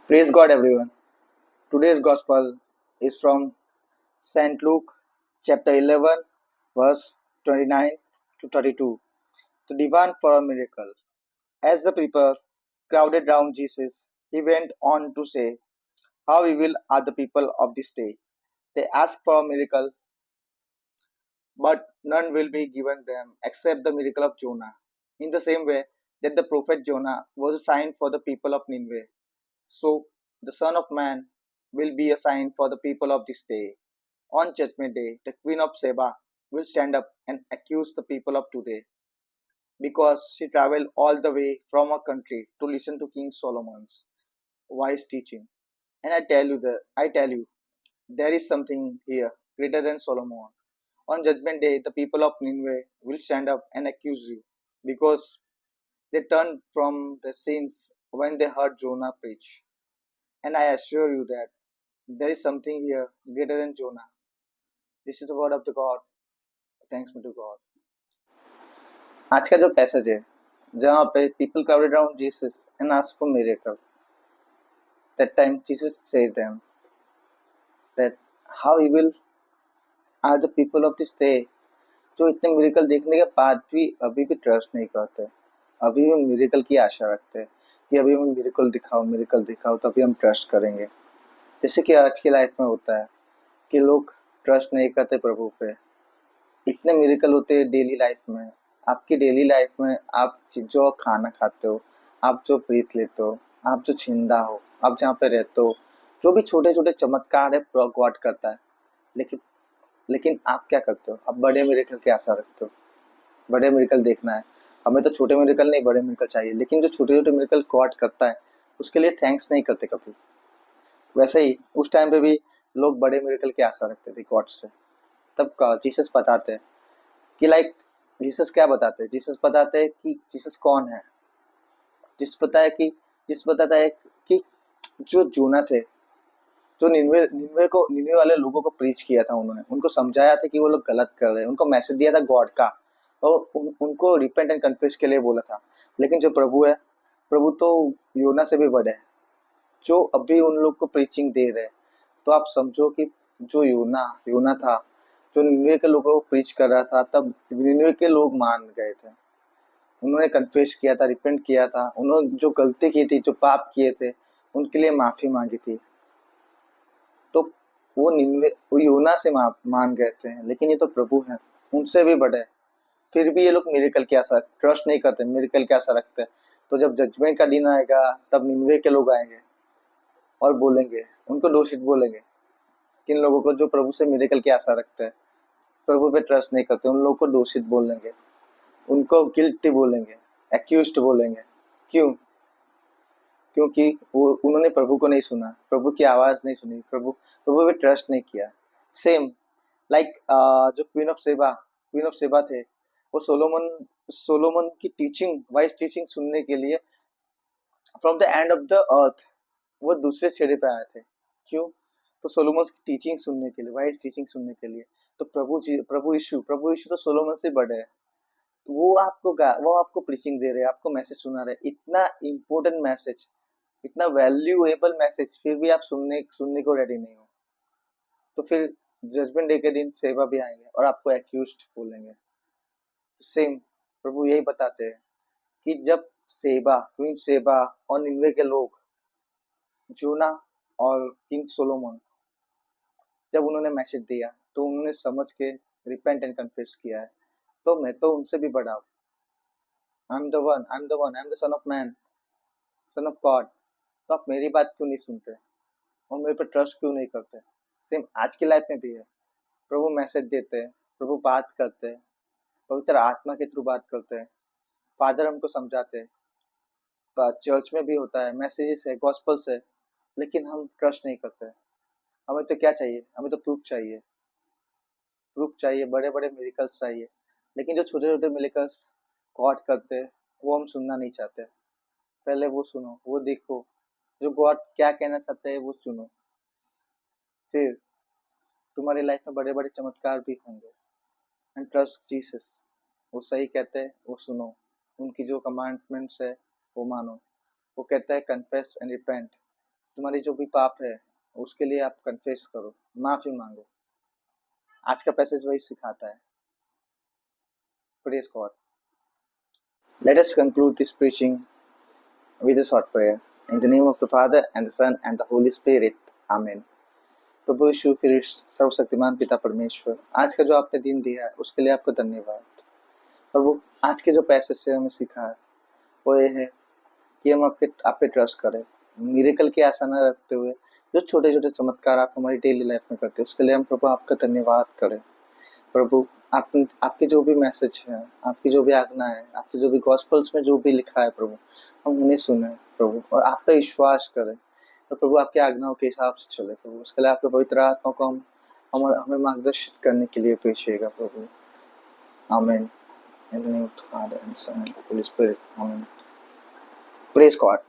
Praise God, everyone. Today's gospel is from St. Luke, chapter 11, verse 29 to 32. The demand for a miracle. As the people crowded round Jesus, he went on to say, how evil are the people of this day. They ask for a miracle, but none will be given them except the miracle of Jonah. In the same way that the prophet Jonah was a sign for the people of Nineveh, so the Son of Man will be a sign for the people of this day. On Judgment Day, the Queen of Sheba will stand up and accuse the people of today because she traveled all the way from her country to listen to King Solomon's wise teaching. And I tell you, there is something here greater than Solomon. On Judgment Day, the people of Nineveh will stand up and accuse you because they turned from their sins when they heard Jonah preach. And I assure you that there is something here greater than Jonah. This is the word of the God. Thanks be to God. आज का जो passage है जहाँ पे people crowded around Jesus and asked for miracle. That time Jesus said them that how evil are the people of this day जो इतने miracle देखने के बाद भी अभी भी ट्रस्ट नहीं करते, अभी भी मिरेकल की आशा रखते हैं कि अभी हमें मिरेकल दिखाओ तभी हम ट्रस्ट करेंगे। जैसे कि आज की लाइफ में होता है कि लोग ट्रस्ट नहीं करते प्रभु पे। इतने मिरेकल होते हैं डेली लाइफ में। आपकी डेली लाइफ में आप जो खाना खाते हो, आप जो ब्रीथ लेते हो, आप जो जिंदा हो, आप जहाँ पे रहते हो, जो भी छोटे छोटे चमत्कार है गॉड करता है। लेकिन लेकिन आप क्या करते हो? आप बड़े मिरेकल की आशा रखते हो, बड़े मिरेकल देखना है। हमें तो छोटे मिरेकल नहीं, बड़े मिरेकल चाहिए। लेकिन जो छोटे छोटे मिरेकल गॉड करता है उसके लिए थैंक्स नहीं करते कभी। वैसे ही उस टाइम पे भी लोग बड़े मिरेकल की आशा रखते थे गॉड से। तब जीसस बताते हैं कि जीसस क्या बताते हैं? जीसस बताते हैं कि जीसस कौन है। जिस बताता है कि जो जोना थे, जो निन्वे वाले लोगों को प्रीच किया था, उन्होंने उनको समझाया था कि वो लोग गलत कर रहे हैं, उनको मैसेज दिया था गॉड का और उनको रिपेंट एंड कन्फेस के लिए बोला था। लेकिन जो प्रभु है, प्रभु तो योना से भी बड़े है, जो अभी उन लोग को प्रीचिंग दे रहे हैं। तो आप समझो कि जो योना था, जो निन्वे के लोगों को प्रीच कर रहा था, तब निन्वे के लोग मान गए थे। उन्होंने कन्फेस किया था, रिपेंट किया था, उन्होंने जो गलती की थी, जो पाप किए थे, उनके लिए माफी मांगी थी। तो वो योना से मान गए थे। लेकिन ये तो प्रभु हैं, उनसे भी बड़े। फिर भी ये लोग मिरेकल की आशा ट्रस्ट नहीं करते, मिरेकल की आशा रखते हैं। तो जब जजमेंट का दिन आएगा तब निन्वे के लोग आएंगे और बोलेंगे, उनको दोषित बोलेंगे। किन लोगों को? जो प्रभु से मिरेकल की आशा रखते हैं, प्रभु पे ट्रस्ट नहीं करते, उन लोगों को दोषित बोलेंगे, उनको गिल्टी बोलेंगे, एक्यूज्ड बोलेंगे। क्यों? क्योंकि वो उन्होंने प्रभु को नहीं सुना, प्रभु की आवाज नहीं सुनी, प्रभु पे ट्रस्ट नहीं किया। सेम लाइक जो क्वीन ऑफ सेबा थे, वो सोलोमन की टीचिंग, वाइज टीचिंग सुनने के लिए from the end of the earth वो दूसरे छेड़े पे आए थे। क्यों? तो सोलोमन की टीचिंग सुनने के लिए, वाइज टीचिंग सुनने के लिए। तो प्रभु यीशु तो सोलोमन से बड़े हैं। तो वो आपको प्रीचिंग दे रहे हैं, आपको मैसेज सुना रहे, इतना इंपॉर्टेंट मैसेज, इतना वैल्यूएबल मैसेज, फिर भी आप सुनने को रेडी नहीं हो। तो फिर जजमेंट डे के दिन सेवा भी आएंगे और आपको एक्यूज्ड बोलेंगे। तो सेम प्रभु यही बताते हैं कि जब क्वीन सेबा और निन्वे के लोग, जोना और किंग सोलोमन, जब उन्होंने मैसेज दिया तो उन्होंने समझ के रिपेंट एंड कन्फेस किया है। तो मैं तो उनसे भी बड़ा हूँ। I am the son of man, son of God. तो आप मेरी बात क्यों नहीं सुनते और मेरे पे ट्रस्ट क्यों नहीं करते? सेम आज की लाइफ में भी है। प्रभु मैसेज देते हैं, प्रभु बात करते हैं, पवित्र आत्मा के थ्रू बात करते हैं, फादर हमको समझाते हैं, चर्च में भी होता है, मैसेजेस है, गॉस्पल्स है। लेकिन हम ट्रस्ट नहीं करते। हमें तो क्या चाहिए? हमें तो प्रूफ चाहिए, बड़े बड़े मिरेकल्स चाहिए। लेकिन जो छोटे छोटे मिरेकल्स गॉड करते हैं वो हम सुनना नहीं चाहते। पहले वो सुनो, वो देखो, जो गॉड क्या कहना चाहते हैं वो सुनो, फिर तुम्हारी लाइफ में बड़े बड़े चमत्कार भी होंगे। एंड ट्रस्ट जीसस, वो सही कहते हैं, वो सुनो, उनकी जो कमांडमेंट्स है वो मानो। वो कहता है कन्फेस एंड रिपेंट, तुम्हारी जो भी पाप है उसके लिए आप कन्फेस करो, माफी मांगो। आज का पैसेज वही सिखाता है। Praise God. Let us conclude this preaching with a short prayer. In the name of the Father and the Son and the Holy Spirit. Amen. प्रभु यीशु ख्रिस्त सर्वशक्तिमान पिता परमेश्वर, आज का जो आपने दिन दिया है उसके लिए आपको धन्यवाद। प्रभु, आज के जो पैसेज से हमें सिखा है वो ये है कि हम आप पे ट्रस्ट करें, मिरेकल की आशा न रखते हुए जो छोटे छोटे चमत्कार आप हमारी डेली लाइफ में करते हैं उसके लिए हम प्रभु आपका धन्यवाद करें। प्रभु, आपके जो भी मैसेज है, आपकी जो भी आज्ञा है, आपके जो भी गॉस्पल्स में जो भी लिखा है प्रभु, हम उन्हें सुने प्रभु और आप पे विश्वास करें। तो प्रभु आपकी आज्ञाओं के हिसाब से चले प्रभु। उसके लिए आपके पवित्र आत्मा को हमें मार्गदर्शित करने के लिए भेजिएगा प्रभु। आमीन। In the name of the Father and the Son and the Holy Spirit. Amen. Praise God.